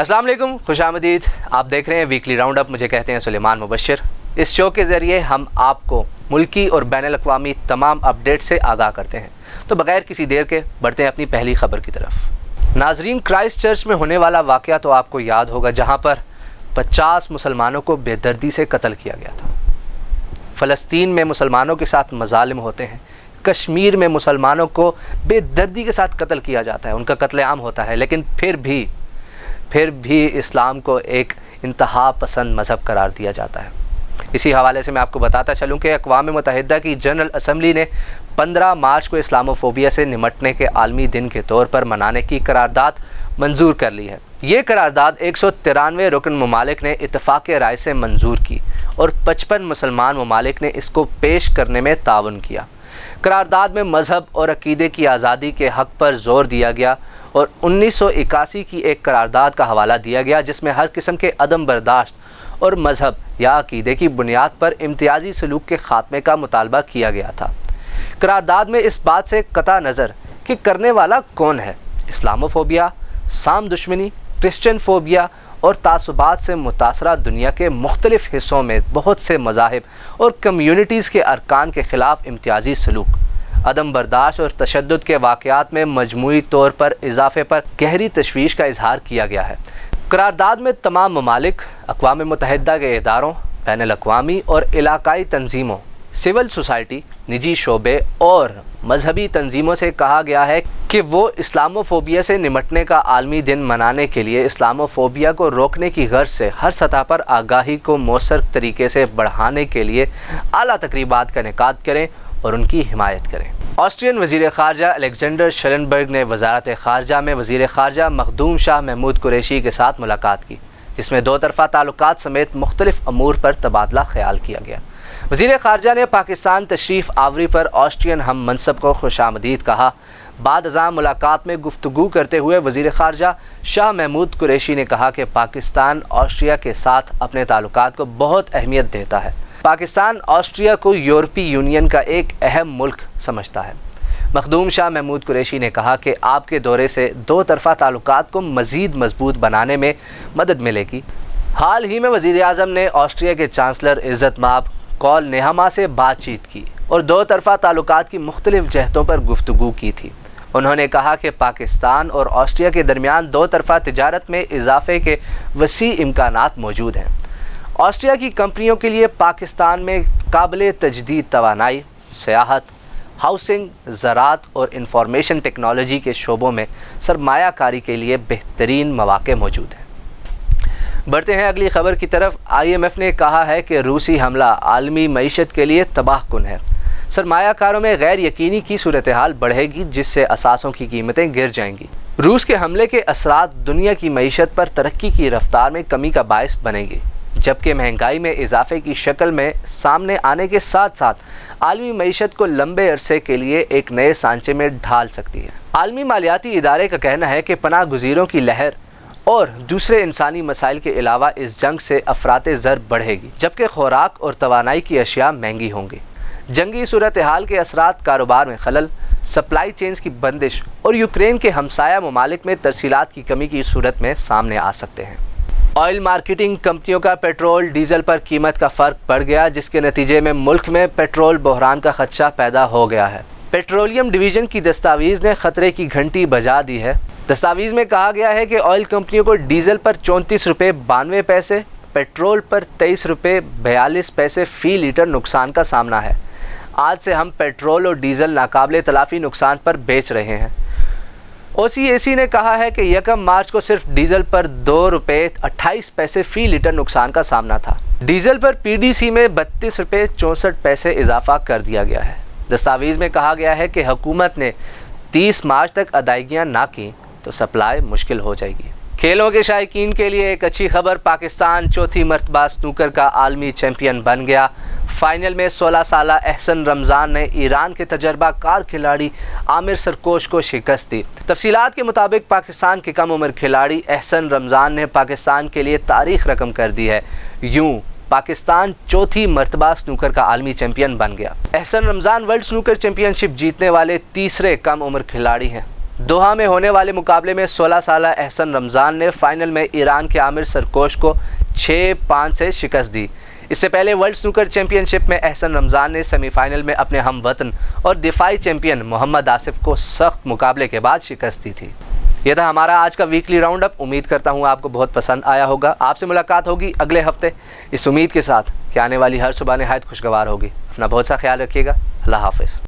السلام علیکم، خوش آمدید۔ آپ دیکھ رہے ہیں ویکلی راؤنڈ اپ، مجھے کہتے ہیں سلیمان مبشر۔ اس شو کے ذریعے ہم آپ کو ملکی اور بین الاقوامی تمام اپڈیٹ سے آگاہ کرتے ہیں۔ تو بغیر کسی دیر کے بڑھتے ہیں اپنی پہلی خبر کی طرف۔ ناظرین، کرائسٹ چرچ میں ہونے والا واقعہ تو آپ کو یاد ہوگا، جہاں پر 50 مسلمانوں کو بے دردی سے قتل کیا گیا تھا۔ فلسطین میں مسلمانوں کے ساتھ مظالم ہوتے ہیں، کشمیر میں مسلمانوں کو بے دردی کے ساتھ قتل کیا جاتا ہے، ان کا قتل عام ہوتا ہے، لیکن پھر بھی اسلام کو ایک انتہا پسند مذہب قرار دیا جاتا ہے۔ اسی حوالے سے میں آپ کو بتاتا چلوں کہ اقوام متحدہ کی جنرل اسمبلی نے 15 مارچ کو اسلاموفوبیا سے نمٹنے کے عالمی دن کے طور پر منانے کی قرارداد منظور کر لی ہے۔ یہ قرارداد 193 رکن ممالک نے اتفاق رائے سے منظور کی اور 55 مسلمان ممالک نے اس کو پیش کرنے میں تعاون کیا۔ قرارداد میں مذہب اور عقیدے کی آزادی کے حق پر زور دیا گیا اور 1981 کی ایک قرارداد کا حوالہ دیا گیا، جس میں ہر قسم کے عدم برداشت اور مذہب یا عقیدے کی بنیاد پر امتیازی سلوک کے خاتمے کا مطالبہ کیا گیا تھا۔ قرارداد میں اس بات سے قطع نظر کہ کرنے والا کون ہے، اسلاموفوبیا، سام دشمنی، کرسچن فوبیا اور تعصبات سے متاثرہ دنیا کے مختلف حصوں میں بہت سے مذاہب اور کمیونٹیز کے ارکان کے خلاف امتیازی سلوک، عدم برداشت اور تشدد کے واقعات میں مجموعی طور پر اضافے پر گہری تشویش کا اظہار کیا گیا ہے۔ قرارداد میں تمام ممالک، اقوام متحدہ کے اداروں، بین الاقوامی اور علاقائی تنظیموں، سول سوسائٹی، نجی شعبے اور مذہبی تنظیموں سے کہا گیا ہے کہ وہ اسلاموفوبیا سے نمٹنے کا عالمی دن منانے کے لیے اسلاموفوبیا کو روکنے کی غرض سے ہر سطح پر آگاہی کو مؤثر طریقے سے بڑھانے کے لیے اعلیٰ تقریبات کا انعقاد کریں اور ان کی حمایت کریں۔ آسٹرین وزیر خارجہ الیگزینڈر شیلنبرگ نے وزارت خارجہ میں وزیر خارجہ مخدوم شاہ محمود قریشی کے ساتھ ملاقات کی، جس میں دو طرفہ تعلقات سمیت مختلف امور پر تبادلہ خیال کیا گیا۔ وزیر خارجہ نے پاکستان تشریف آوری پر آسٹرین ہم منصب کو خوش آمدید کہا۔ بعد ازاں ملاقات میں گفتگو کرتے ہوئے وزیر خارجہ شاہ محمود قریشی نے کہا کہ پاکستان آسٹریا کے ساتھ اپنے تعلقات کو بہت اہمیت دیتا ہے۔ پاکستان آسٹریا کو یورپی یونین کا ایک اہم ملک سمجھتا ہے۔ مخدوم شاہ محمود قریشی نے کہا کہ آپ کے دورے سے دو طرفہ تعلقات کو مزید مضبوط بنانے میں مدد ملے گی۔ حال ہی میں وزیر اعظم نے آسٹریا کے چانسلر عزت مآب کول نیہما سے بات چیت کی اور دو طرفہ تعلقات کی مختلف جہتوں پر گفتگو کی تھی۔ انہوں نے کہا کہ پاکستان اور آسٹریا کے درمیان دو طرفہ تجارت میں اضافے کے وسیع امکانات موجود ہیں۔ آسٹریا کی کمپنیوں کے لیے پاکستان میں قابل تجدید توانائی، سیاحت، ہاؤسنگ، زراعت اور انفارمیشن ٹیکنالوجی کے شعبوں میں سرمایہ کاری کے لیے بہترین مواقع موجود ہیں۔ بڑھتے ہیں اگلی خبر کی طرف۔ IMF نے کہا ہے کہ روسی حملہ عالمی معیشت کے لیے تباہ کن ہے۔ سرمایہ کاروں میں غیر یقینی کی صورتحال بڑھے گی، جس سے اثاثوں کی قیمتیں گر جائیں گی۔ روس کے حملے کے اثرات دنیا کی معیشت پر ترقی کی رفتار میں کمی کا باعث بنیں گے، جبکہ مہنگائی میں اضافے کی شکل میں سامنے آنے کے ساتھ ساتھ عالمی معیشت کو لمبے عرصے کے لیے ایک نئے سانچے میں ڈھال سکتی ہے۔ عالمی مالیاتی ادارے کا کہنا ہے کہ پناہ گزینوں کی لہر اور دوسرے انسانی مسائل کے علاوہ اس جنگ سے افراط زر بڑھے گی، جبکہ خوراک اور توانائی کی اشیاء مہنگی ہوں گی۔ جنگی صورتحال کے اثرات کاروبار میں خلل، سپلائی چینز کی بندش اور یوکرین کے ہمسایہ ممالک میں ترسیلات کی کمی کی صورت میں سامنے آ سکتے ہیں۔ آئل مارکیٹنگ کمپنیوں کا پیٹرول ڈیزل پر قیمت کا فرق بڑھ گیا، جس کے نتیجے میں ملک میں پیٹرول بحران کا خدشہ پیدا ہو گیا ہے۔ پیٹرولیم ڈویژن کی دستاویز نے خطرے کی گھنٹی بجا دی ہے۔ دستاویز میں کہا گیا ہے کہ آئل کمپنیوں کو ڈیزل پر 34 روپے 92 پیسے، پیٹرول پر 23 روپے 42 پیسے فی لیٹر نقصان کا سامنا ہے۔ آج سے ہم پیٹرول اور ڈیزل ناقابل تلافی نقصان پر بیچ رہے ہیں۔ OCAC نے کہا ہے کہ 1 مارچ کو صرف ڈیزل پر 2 روپے 28 پیسے فی لیٹر نقصان کا سامنا تھا۔ ڈیزل پر PDC میں 32 روپے 64 پیسے اضافہ کر دیا گیا ہے۔ دستاویز میں کہا گیا ہے کہ حکومت نے 30 مارچ تک ادائیگیاں نہ کی تو سپلائی مشکل ہو جائے گی۔ کھیلوں کے شائقین کے لیے ایک اچھی خبر، پاکستان چوتھی مرتبہ سنوکر کا عالمی چیمپئن بن گیا۔ فائنل میں 16 سالہ احسن رمضان نے ایران کے تجربہ کار کھلاڑی عامر سرکوش کو شکست دی۔ تفصیلات کے مطابق پاکستان کے کم عمر کھلاڑی احسن رمضان نے پاکستان کے لیے تاریخ رقم کر دی ہے۔ یوں پاکستان چوتھی مرتبہ سنوکر کا عالمی چیمپئن بن گیا۔ احسن رمضان ورلڈ سنوکر چیمپئن شپ جیتنے والے تیسرے کم عمر کھلاڑی ہیں۔ دوحہ میں ہونے والے مقابلے میں 16 سالہ احسن رمضان نے فائنل میں ایران کے عامر سرکوش کو 6-5 سے شکست دی۔ اس سے پہلے ورلڈ سنوکر چیمپئن شپ میں احسن رمضان نے سیمی فائنل میں اپنے ہم وطن اور دفاعی چیمپئن محمد آصف کو سخت مقابلے کے بعد شکست دی تھی۔ یہ تھا ہمارا آج کا ویکلی راؤنڈ اپ۔ امید کرتا ہوں آپ کو بہت پسند آیا ہوگا۔ آپ سے ملاقات ہوگی اگلے ہفتے اس امید کے ساتھ کہ آنے والی ہر صبح نہایت خوشگوار ہوگی۔ اپنا بہت سا خیال رکھیے گا۔ اللہ حافظ۔